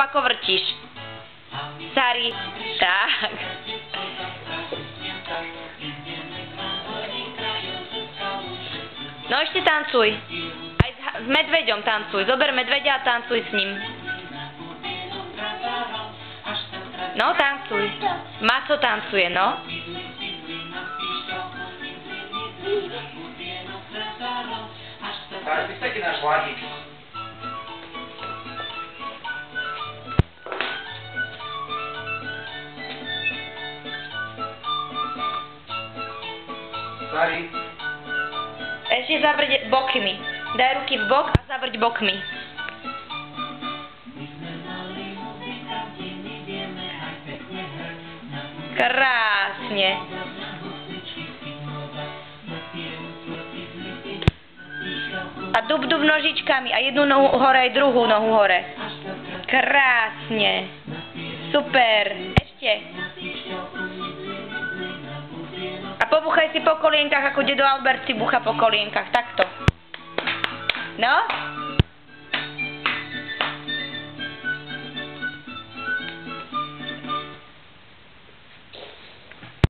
ako vrtíš. Sari, tak. No ešte tancuj. Aj s medveďom tancuj. Zober medveďa a tancuj s ním. No, tancuj. Maco tancuje, no. Ty si taký náš hladík. Sari. Ešte zavrť bokmi. Daj ruky v bok a zavrť bokmi. Krásne. A dub nožičkami a jednu nohu hore aj druhú nohu hore. Krásne. Super. Ešte. A pobuchaj si po kolienkach, ako dedo Albert si bucha po kolienkach. Takto. No?